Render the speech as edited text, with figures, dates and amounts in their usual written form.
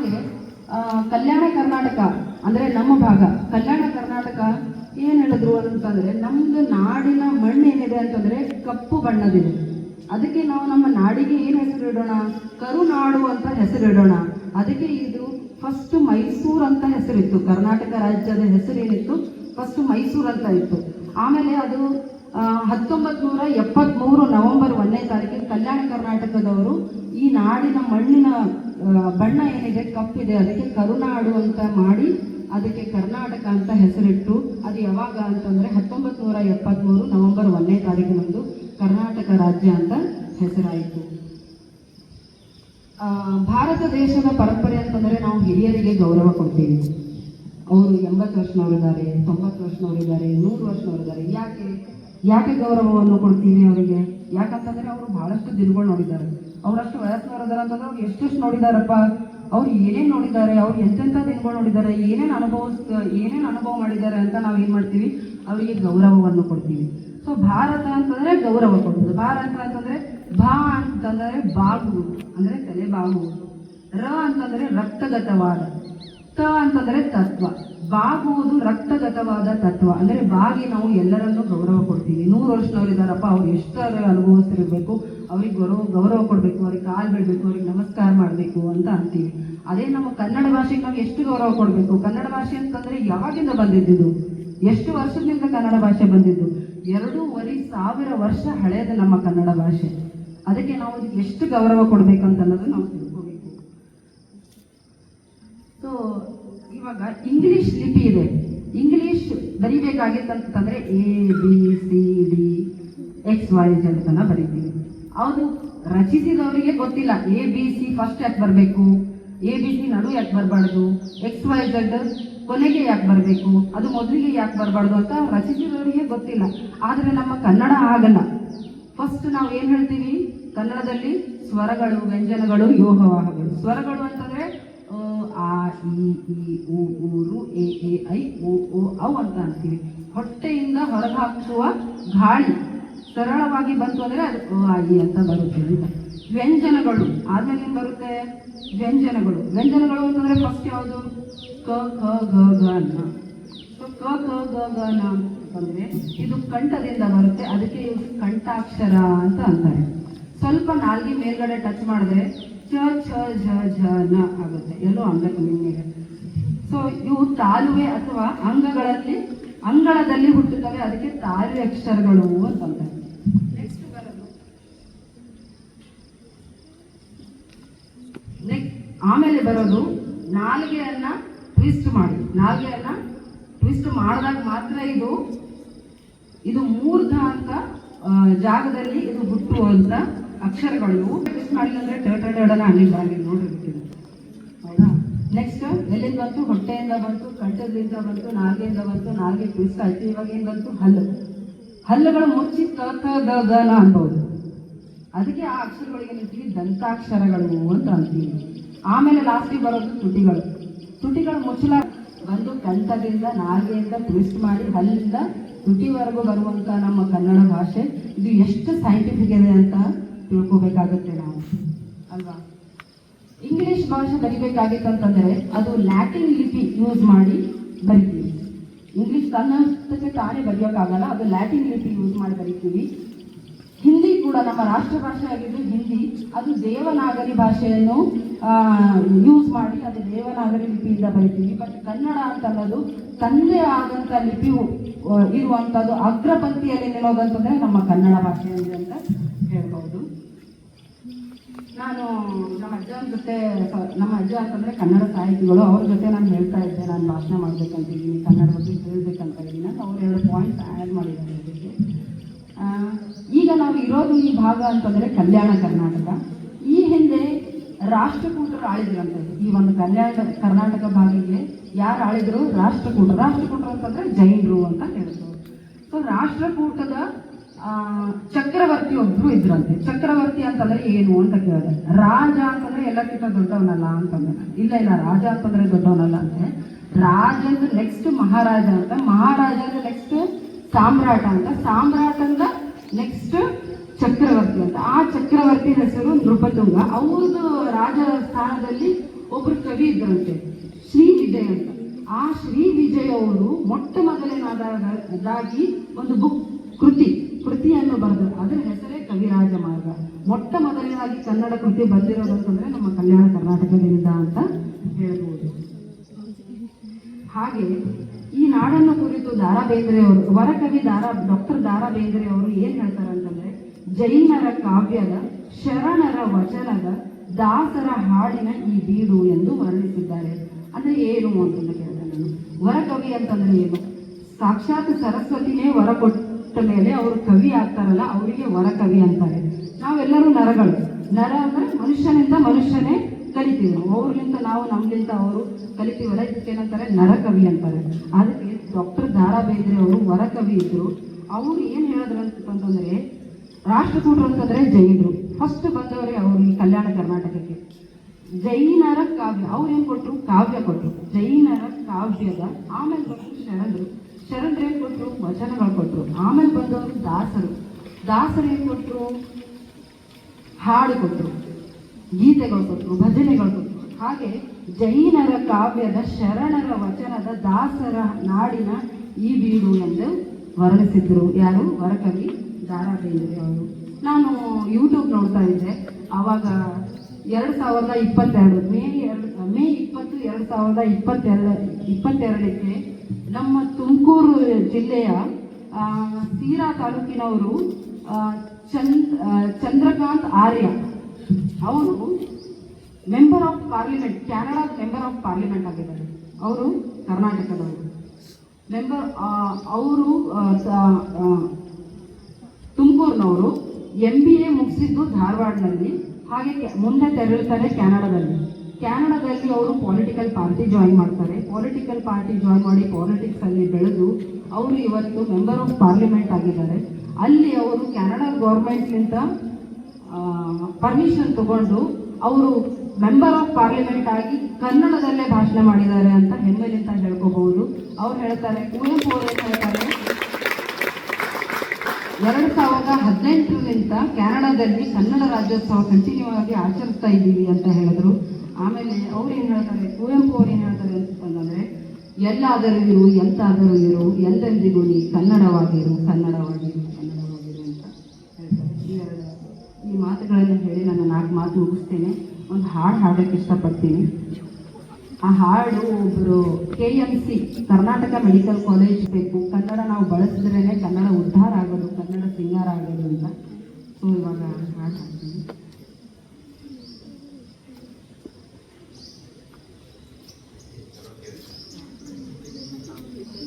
ಹಾಗೆ ಕಲ್ಯಾಣ ಕರ್ನಾಟಕ ಅಂದರೆ ನಮ್ಮ ಭಾಗ ಕಲ್ಯಾಣ ಕರ್ನಾಟಕ ಏನು ಹೇಳಿದ್ರು ಅಂತಂದರೆ ನಮ್ಮದು ನಾಡಿನ ಮಣ್ಣು ಏನಿದೆ ಅಂತಂದರೆ ಕಪ್ಪು ಬಣ್ಣದಿದೆ. ಅದಕ್ಕೆ ನಾವು ನಮ್ಮ ನಾಡಿಗೆ ಏನು ಹೆಸರಿಡೋಣ, ಕರುನಾಡು ಅಂತ ಹೆಸರಿಡೋಣ. ಅದಕ್ಕೆ ಇದು ಫಸ್ಟ್ ಮೈಸೂರು ಅಂತ ಹೆಸರಿತ್ತು. ಕರ್ನಾಟಕ ರಾಜ್ಯದ ಹೆಸರೇನಿತ್ತು ಫಸ್ಟ್ ಮೈಸೂರು ಅಂತ ಇತ್ತು. ಆಮೇಲೆ ಅದು 1973 ನವೆಂಬರ್ 1ನೇ ತಾರೀಕಿಗೆ ಕಲ್ಯಾಣ ಕರ್ನಾಟಕದವರು ಈ ನಾಡಿನ ಮಣ್ಣಿನ ಬಣ್ಣ ಏನಿದೆ ಕಪ್ಪಿದೆ ಅದಕ್ಕೆ ಕರುನಾಡು ಅಂತ ಮಾಡಿ ಅದಕ್ಕೆ ಕರ್ನಾಟಕ ಅಂತ ಹೆಸರಿಟ್ಟು ಅದು ಯಾವಾಗ ಅಂತಂದರೆ 1973 ನವೆಂಬರ್ 1ನೇ ತಾರೀಕಿನಂದು ಕರ್ನಾಟಕ ರಾಜ್ಯ ಅಂತ ಹೆಸರಾಯಿತು. ಭಾರತ ದೇಶದ ಪರಂಪರೆ ಅಂತಂದರೆ ನಾವು ಹಿರಿಯರಿಗೆ ಗೌರವ ಕೊಡ್ತೀವಿ. ಅವರು 80 ವರ್ಷನವರಿದ್ದಾರೆ, 90 ವರ್ಷನವರಿದ್ದಾರೆ, 100 ವರ್ಷನವರಿದ್ದಾರೆ. ಯಾಕೆ ಗೌರವವನ್ನು ಕೊಡ್ತೀವಿ ಅವರಿಗೆ? ಯಾಕಂತಂದರೆ ಅವರು ಬಹಳಷ್ಟು ದಿನಗಳು ನೋಡಿದ್ದಾರೆ. ಅವರಷ್ಟು ವಯಸ್ಸಿನವರಿದ್ದಾರೆ ಅಂತಂದ್ರೆ ಅವ್ರು ಎಷ್ಟೆಷ್ಟು ನೋಡಿದಾರಪ್ಪ, ಅವ್ರು ಏನೇನು ನೋಡಿದ್ದಾರೆ, ಅವ್ರು ಎಂತೆಂಥ ದಿನಗಳು ನೋಡಿದ್ದಾರೆ, ಏನೇನು ಅನುಭವ ಮಾಡಿದ್ದಾರೆ ಅಂತ ನಾವು ಏನು ಮಾಡ್ತೀವಿ, ಅವರಿಗೆ ಗೌರವವನ್ನು ಕೊಡ್ತೀವಿ. ಸೊ ಭಾರತ ಅಂತಂದರೆ ಗೌರವ ಕೊಡ್ಬೋದು. ಭಾರತ ಅಂತಂದರೆ ಭಾ ಅಂತಂದರೆ ಬಾಗುವುದು ಅಂದರೆ ತಲೆ ಬಾಗುವುದು, ರ ಅಂತಂದರೆ ರಕ್ತಗತವಾದ, ತ ಅಂತಂದರೆ ತತ್ವ. ಬಾಗುವುದು ರಕ್ತಗತವಾದ ತತ್ವ ಅಂದರೆ ಬಾಗಿ ನಾವು ಎಲ್ಲರನ್ನೂ ಗೌರವ ಕೊಡ್ತೀವಿ. 100 ವರ್ಷದವರಿದ್ದಾರಪ್ಪ, ಅವ್ರು ಎಷ್ಟರ ಅನುಭವಿಸ್ತಿರ್ಬೇಕು, ಅವ್ರಿಗೆ ಗೌರವ ಕೊಡಬೇಕು, ಅವ್ರಿಗೆ ಕಾಲು ಬಿಡಬೇಕು, ಅವ್ರಿಗೆ ನಮಸ್ಕಾರ ಮಾಡಬೇಕು ಅಂತ ಅಂತೀವಿ. ಅದೇ ನಮ್ಮ ಕನ್ನಡ ಭಾಷೆಗೆ ನಾವು ಎಷ್ಟು ಗೌರವ ಕೊಡಬೇಕು? ಕನ್ನಡ ಭಾಷೆ ಅಂತಂದರೆ ಯಾವಾಗಿಂದ ಬಂದಿದ್ದು, ಎಷ್ಟು ವರ್ಷದಿಂದ ಕನ್ನಡ ಭಾಷೆ ಬಂದಿದ್ದು? 2,500 ವರ್ಷ ಹಳೆಯದು ನಮ್ಮ ಕನ್ನಡ ಭಾಷೆ. ಅದಕ್ಕೆ ನಾವು ಅದಕ್ಕೆ ಎಷ್ಟು ಗೌರವ ಕೊಡಬೇಕಂತ ಅನ್ನೋದು ನಾವು ತಿಳ್ಕೋಬೇಕು. ಸೊ ಇವಾಗ ಇಂಗ್ಲಿಷ್ ಲಿಪಿ ಇದೆ. ಇಂಗ್ಲಿಷ್ ಬರಿಬೇಕಾಗಿತ್ತಂತಂದ್ರೆ ABCDXYZ ಅಂತ ಬರೀತೀವಿ. ಅದು ರಚಿಸಿದವರಿಗೆ ಗೊತ್ತಿಲ್ಲ ABC ಫಸ್ಟ್ ಯಾಕೆ ಬರಬೇಕು, ABC ನಡು ಯಾಕೆ ಬರಬಾರ್ದು, XYZ ಕೊನೆಗೆ ಯಾಕೆ ಬರಬೇಕು, ಅದು ಮೊದಲಿಗೆ ಯಾಕೆ ಬರಬಾರ್ದು ಅಂತ ರಚಿಸಿದವರಿಗೆ ಗೊತ್ತಿಲ್ಲ. ಆದರೆ ನಮ್ಮ ಕನ್ನಡ ಆಗಲ್ಲ. ಫಸ್ಟ್ ನಾವು ಏನು ಹೇಳ್ತೀವಿ ಕನ್ನಡದಲ್ಲಿ, ಸ್ವರಗಳು, ವ್ಯಂಜನಗಳು, ಯೋಗವಾಹಗಳು. ಸ್ವರಗಳು ಅಂತಂದರೆ ಆ ಇ ಈ ಉ ಊರು ಎ ಐ ಓ ಔ ಅಂತ ಅಂತೀವಿ. ಹೊಟ್ಟೆಯಿಂದ ಹೊರಹಾಕುವ ಗಾಳಿ ಸರಳವಾಗಿ ಬಂತು ಅಂದರೆ ಅದು ಆ ಇ ಅಂತ ಬರುತ್ತೆ ಅಂತ. ವ್ಯಂಜನಗಳು ಆದ್ಮೇಲೆ ಏನು ಬರುತ್ತೆ? ವ್ಯಂಜನಗಳು ಅಂತಂದರೆ ಫಸ್ಟ್ ಯಾವುದು? ಕ ಖ ಗ ಗ ನ. ಸೊ ಕ ಖ ಗ ಗ ನ ಅಂತಂದರೆ ಇದು ಕಂಠದಿಂದ ಬರುತ್ತೆ. ಅದಕ್ಕೆ ಇವು ಕಂಠಾಕ್ಷರ ಅಂತ ಅಂತಾರೆ. ಸ್ವಲ್ಪ ನಾಲ್ಗೆ ಮೇಲ್ಗಡೆ ಟಚ್ ಮಾಡಿದ್ರೆ ಚ ಛ ಝ ಝ ನ ಆಗುತ್ತೆ, ಎಲ್ಲೋ ಅಂಗಕ್ಕೆ ಮೇಲೆ. ಸೊ ಇವು ತಾಲುವೆ ಅಥವಾ ಅಂಗಳದಲ್ಲಿ ಹುಟ್ಟುತ್ತವೆ. ಅದಕ್ಕೆ ತಾಲುವೆ ಅಕ್ಷರಗಳು ಅಂತಂತಾರೆ. ನೆಕ್ಸ್ಟ್ ಬರೋದು ಆಮೇಲೆ ಬರೋದು ನಾಲಿಗೆಯನ್ನ ಟ್ವಿಸ್ಟ್ ಮಾಡಿದಾಗ ಮಾತ್ರ ಇದು ಮೂರ್ಧ ಅಂತ ಜಾಗದಲ್ಲಿ ಇದು ಹುಟ್ಟುವಂತ ಅಕ್ಷರಗಳು. ಟ್ವಿಸ್ಟ್ ಮಾಡಿಲ್ಲ ಅಂದ್ರೆ ಟಡನ ಅಲ್ಲಿಗೆ ಬರಂಗಿಲ್ಲ ನೋಡಿರ್ಬೇಕು. ಹೌದಾ? ನೆಕ್ಸ್ಟ್ ಎಲ್ಲಿಂದ ಬಂತು? ಹೊಟ್ಟೆಯಿಂದ ಬಂತು, ಕಂಠದಿಂದ ಬಂತು, ನಾಲ್ಗೆಯಿಂದ ಬಂತು, ನಾಲ್ಗೆ ಟ್ವಿಸ್ಟ್ ಆಯ್ತು. ಇವಾಗ ಏನು ಬಂತು? ಹಲ್ಲುಗಳು ಮುಚ್ಚಿ ಕ ಕ ಗ ಗ ನ ಅನ್ಬೋದು. ಅದಕ್ಕೆ ಆ ಅಕ್ಷರಗಳಿಗೆ ನಿಂತೀವಿ ದಂತಾಕ್ಷರಗಳು ಅಂತ ಅಂತೀವಿ. ಆಮೇಲೆ ಲಾಸ್ಟಿಗೆ ಬರೋದು ತುಟಿಗಳು ಮುಚ್ಚಲ ಬಂದು ಕಂಠದಿಂದ ನಾಲ್ಗೆಯಿಂದ ಟ್ವಿಸ್ಟ್ ಮಾಡಿ ಹಲ್ಲಿಂದ ತುಟಿವರೆಗೂ ಬರುವಂಥ ನಮ್ಮ ಕನ್ನಡ ಭಾಷೆ ಇದು ಎಷ್ಟು ಸೈಂಟಿಫಿಕ್ ಇದೆ ಅಂತ ತಿಳ್ಕೋಬೇಕಾಗುತ್ತೆ ನಾವು, ಅಲ್ವಾ? ಇಂಗ್ಲಿಷ್ ಭಾಷೆ ಬರಿಬೇಕಾಗಿತ್ತಂತಂದರೆ ಅದು ಲ್ಯಾಟಿನ್ ಲಿಪಿ ಯೂಸ್ ಮಾಡಿ ಬರಿತೀವಿ. ಇಂಗ್ಲಿಷ್ ಕನ್ನಡಕ್ಕೆ ತಾನೇ ಬರೆಯೋಕ್ಕಾಗಲ್ಲ, ಅದು ಲ್ಯಾಟಿನ್ ಲಿಪಿ ಯೂಸ್ ಮಾಡಿ ಬರಿತೀವಿ. ಹಿಂದಿ ಕೂಡ ನಮ್ಮ ರಾಷ್ಟ್ರ ಭಾಷೆ ಆಗಿದ್ದು ಹಿಂದಿ, ಅದು ದೇವನಾಗರಿ ಭಾಷೆಯನ್ನು ಯೂಸ್ ಮಾಡಿ ಅದು ದೇವನಾಗರಿ ಲಿಪಿಯಿಂದ ಬರಿತೀವಿ. ಬಟ್ ಕನ್ನಡ ಅಂತ ಅನ್ನೋದು ತಂದೆ ಆದಂಥ ಲಿಪಿಯು ಇರುವಂಥದ್ದು ಅಗ್ರಪಂಕ್ತಿಯಲ್ಲಿ ನಿಲ್ಲೋದಂತಂದರೆ ನಮ್ಮ ಕನ್ನಡ ಭಾಷೆಯಲ್ಲಿ ಅಂತ ಹೇಳ್ಬೋದು. ನಾನು ನಮ್ಮ ಅಜ್ಜ ಅಂತಂದರೆ ಕನ್ನಡ ಸಾಹಿತಿಗಳು, ಅವ್ರ ಜೊತೆ ನಾನು ಹೇಳ್ತಾ ಇದ್ದೆ, ನಾನು ಭಾಷಣ ಮಾಡಬೇಕಂತಿದ್ದೀನಿ, ಕನ್ನಡ ಬಗ್ಗೆ ಹೇಳ್ಬೇಕಂತ ಇದ್ದೀನಿ ಅಂತ. ಅವ್ರು 2 ಪಾಯಿಂಟ್ಸ್ ಆ್ಯಡ್ ಮಾಡಿದ್ದಾರೆ ಅದಕ್ಕೆ. ಈಗ ನಾವು ಇರೋದು ಈ ಭಾಗ ಅಂತಂದರೆ ಕಲ್ಯಾಣ ಕರ್ನಾಟಕ. ಈ ಹಿಂದೆ ರಾಷ್ಟ್ರಕೂಟರು ಆಳಿದ್ರಂತೆ ಈ ಒಂದು ಕರ್ನಾಟಕ ಭಾಗಕ್ಕೆ. ಯಾರು ಆಳಿದ್ರು? ರಾಷ್ಟ್ರಕೂಟರು ಅಂತಂದರೆ ಜೈನರು ಅಂತ ಹೇಳ್ತಾರೆ. ಸೊ ರಾಷ್ಟ್ರಕೂಟದ ಚಕ್ರವರ್ತಿ ಒಬ್ಬರು ಇದ್ರಂತೆ. ಚಕ್ರವರ್ತಿ ಅಂತಂದ್ರೆ ಏನು ಅಂತ ಕೇಳಿದೆ. ರಾಜ ಅಂತಂದ್ರೆ ಎಲ್ಲಕ್ಕಿಂತ ದೊಡ್ಡವನಲ್ಲ ಅಂತಂದ್ರೆ, ಇಲ್ಲ ರಾಜ ಅಂತಂದ್ರೆ ದೊಡ್ಡವನಲ್ಲ ಅಂತೆ. ರಾಜದ ನೆಕ್ಸ್ಟ್ ಮಹಾರಾಜ ಅಂತ, ಮಹಾರಾಜದ ನೆಕ್ಸ್ಟ್ ಸಾಮ್ರಾಟ ಅಂತ, ಸಾಮ್ರಾಟಂದ ನೆಕ್ಸ್ಟ್ ಚಕ್ರವರ್ತಿ ಅಂತ. ಆ ಚಕ್ರವರ್ತಿ ಹೆಸರು ನೃಪತುಂಗ. ಅವ್ರದ್ದು ರಾಜಸ್ಥಾನದಲ್ಲಿ ಒಬ್ರು ಕವಿ ಇದ್ರಂತೆ, ಶ್ರೀ ವಿಜಯ್ ಅಂತ. ಆ ಶ್ರೀ ವಿಜಯ್ ಅವರು ಮೊಟ್ಟ ಮೊದಲನೇದಾಗಿ ಒಂದು ಕೃತಿಯನ್ನು ಬರೆದರು. ಅದರ ಹೆಸರೇ ಕವಿರಾಜ ಮಾರ್ಗ. ಮೊಟ್ಟ ಮೊದಲನೇದಾಗಿ ಕನ್ನಡ ಕೃತಿ ಬಂದಿರೋದು ಅಂತಂದ್ರೆ ನಮ್ಮ ಕಲ್ಯಾಣ ಕರ್ನಾಟಕದಿಂದ ಅಂತ ಹೇಳ್ಬೋದು. ಹಾಗೆ ಈ ನಾಡನ್ನು ಕುರಿತು ದಾರಾ ಬೇಂದ್ರೆ ಅವರು, ವರಕವಿ ಡಾಕ್ಟರ್ ದಾರಾ ಬೇಂದ್ರೆ ಅವರು ಏನ್ ಹೇಳ್ತಾರೆ ಅಂತಂದ್ರೆ, ಜೈನರ ಕಾವ್ಯದ, ಶರಣರ ವಚನದ, ದಾಸರ ಹಾಡಿನ ಈ ಬೀಡು ಎಂದು ವರ್ಣಿಸಿದ್ದಾರೆ. ಅಂದ್ರೆ ಏನು ಅಂತಂದು ಕೇಳಿದೆ ನಾನು. ವರಕವಿ ಅಂತಂದ್ರೆ ಏನು? ಸಾಕ್ಷಾತ್ ಸರಸ್ವತಿನೇ ವರ ಕೊಟ್ಟ ಮೇಲೆ ಅವರು ಕವಿ ಆಗ್ತಾರಲ್ಲ, ಅವರಿಗೆ ವರಕವಿ ಅಂತಾರೆ. ನಾವೆಲ್ಲರೂ ನರಗಳು. ನರ ಅಂದ್ರೆ ಮನುಷ್ಯನಿಂದ ಮನುಷ್ಯನೇ ಕಲಿತೀವಿ. ಅವ್ರಿಗಿಂತ ನಾವು, ನಮ್ಗಿಂತ ಅವರು ಕಲಿತೀವಲ್ಲ, ಇದಕ್ಕೇನಂತಾರೆ ನರಕವಿ ಅಂತಾರೆ. ಅದಕ್ಕೆ ಡಾಕ್ಟರ್ ದಾರಾ ಬೇಂದ್ರೆ ಅವರು ವರಕವಿ ಇದ್ರು. ಅವ್ರು ಏನ್ ಹೇಳಿದ್ರು ಅಂತಂದ್ರೆ, ರಾಷ್ಟ್ರಕೂಟರು ಅಂತಂದ್ರೆ ಜೈನರು ಫಸ್ಟ್ ಬಂದವರೇ ಅವರು ಈ ಕಲ್ಯಾಣ ಕರ್ನಾಟಕಕ್ಕೆ. ಜೈನರ ಕಾವ್ಯ ಅವ್ರು ಏನ್ ಕೊಟ್ರು? ಕಾವ್ಯ ಕೊಟ್ರು. ಜೈನರ ಕಾವ್ಯದ, ಆಮೇಲೆ ಬಂದು ಶರಣರು ಏನ್ ಕೊಟ್ರು? ವಚನಗಳು ಕೊಟ್ರು. ಆಮೇಲೆ ಬಂದವರು ದಾಸರು ಏನ್ ಕೊಟ್ರು? ಹಾಡು ಕೊಟ್ರು, ಗೀತೆಗಳು ಕೊಟ್ರು, ಭಜನೆಗಳು ಕೊಟ್ರು. ಹಾಗೆ ಜೈನರ ಕಾವ್ಯದ, ಶರಣರ ವಚನದ, ದಾಸರ ನಾಡಿನ ಈ ಬೀಡು ಎಂದು ವರ್ಣಿಸಿದ್ರು. ಯಾರು? ವರಕವಿ ದಾರಾ ಬೇಂದ್ರೆ ಅವರು. ನಾನು ಯೂಟ್ಯೂಬ್ ನೋಡ್ತಾ ಇದ್ದೆ. ಆವಾಗ 2022 ಮೇ 20, 2022ಕ್ಕೆ ನಮ್ಮ ತುಮಕೂರು ಜಿಲ್ಲೆಯ ಸೀರಾ ತಾಲೂಕಿನವರು ಚಂದ್ರಕಾಂತ್ ಆರ್ಯ ಅವರು ಮೆಂಬರ್ ಆಫ್ ಪಾರ್ಲಿಮೆಂಟ್, ಕೆನಡಾದ ಮೆಂಬರ್ ಆಫ್ ಪಾರ್ಲಿಮೆಂಟ್ ಆಗಿದ್ದಾರೆ. ಅವರು ಕರ್ನಾಟಕದವರು ಅವರು ತುಮಕೂರಿನವರು. MBA ಮುಗಿಸಿದ್ದು ಧಾರವಾಡನಲ್ಲಿ. ಹಾಗೆ ಮುಂದೆ ತೆರಳುತ್ತಾರೆ ಕ್ಯಾನಡಾದಲ್ಲಿ ಅವರು ಪೊಲಿಟಿಕಲ್ ಪಾರ್ಟಿ ಜಾಯಿನ್ ಮಾಡ್ತಾರೆ. ಪೊಲಿಟಿಕಲ್ ಪಾರ್ಟಿ ಜಾಯಿನ್ ಮಾಡಿ ಪಾಲಿಟಿಕ್ಸ್ ಅಲ್ಲಿ ಬೆಳೆದು ಅವರು ಇವತ್ತು ಮೆಂಬರ್ ಆಫ್ ಪಾರ್ಲಿಮೆಂಟ್ ಆಗಿದ್ದಾರೆ. ಅಲ್ಲಿ ಅವರು ಕೆನಡಾ ಗೌರ್ಮೆಂಟ್ಲಿಂದ ಪರ್ಮಿಷನ್ ತಗೊಂಡು ಅವರು ಮೆಂಬರ್ ಆಫ್ ಪಾರ್ಲಿಮೆಂಟ್ ಆಗಿ ಕನ್ನಡದಲ್ಲೇ ಭಾಷಣ ಮಾಡಿದ್ದಾರೆ ಅಂತ ಹೆಮ್ಮೆಲಿಂದ ಹೇಳ್ಕೋಬಹುದು. ಅವ್ರು ಹೇಳ್ತಾರೆ, ಕುವೆಂಪು ಅವರು ಹೇಳ್ತಾರೆ, 2018ರಿಂದ ಕೆನಡಾದಲ್ಲಿ ಕನ್ನಡ ರಾಜ್ಯೋತ್ಸವ ಕಂಟಿನ್ಯೂ ಆಗಿ ಆಚರಿಸ್ತಾ ಇದ್ದೀವಿ ಅಂತ ಹೇಳಿದ್ರು. ಆಮೇಲೆ ಅವ್ರು ಏನ್ ಹೇಳ್ತಾರೆ, ಕುವೆಂಪು ಅವ್ರು ಏನ್ ಹೇಳ್ತಾರೆ ಅಂತಂದ್ರೆ, ಎಲ್ಲಾದರೂ ಇರು, ಎಂತಾದರೂ ಇರು, ಎಂದೆಂದಿಗೂ ನೀ ಕನ್ನಡವಾಗಿರು ಅಂತ ಹೇಳ್ತಾರೆ. ಈ ಮಾತುಗಳನ್ನು ಹೇಳಿ ನನ್ನ 4 ಮಾತು ಮುಗಿಸ್ತೇನೆ. ಒಂದು ಹಾಡು ಹಾಡೋಕ್ಕೆ ಇಷ್ಟಪಡ್ತೀನಿ. ಆ ಹಾಡು ಒಬ್ಬರು KMC ಕರ್ನಾಟಕ ಮೆಡಿಕಲ್ ಕಾಲೇಜ್ ಬೇಕು, ಕನ್ನಡ ನಾವು ಬಳಸಿದ್ರೇನೆ ಕನ್ನಡ ಉದ್ಧಾರ ಆಗೋದು, ಕನ್ನಡ ಸಿಂಗಾರ ಆಗೋದು ಅಂತ. ಸೊ ಇವಾಗ ಹಾಡು ಹಾಡ್ತೀನಿ.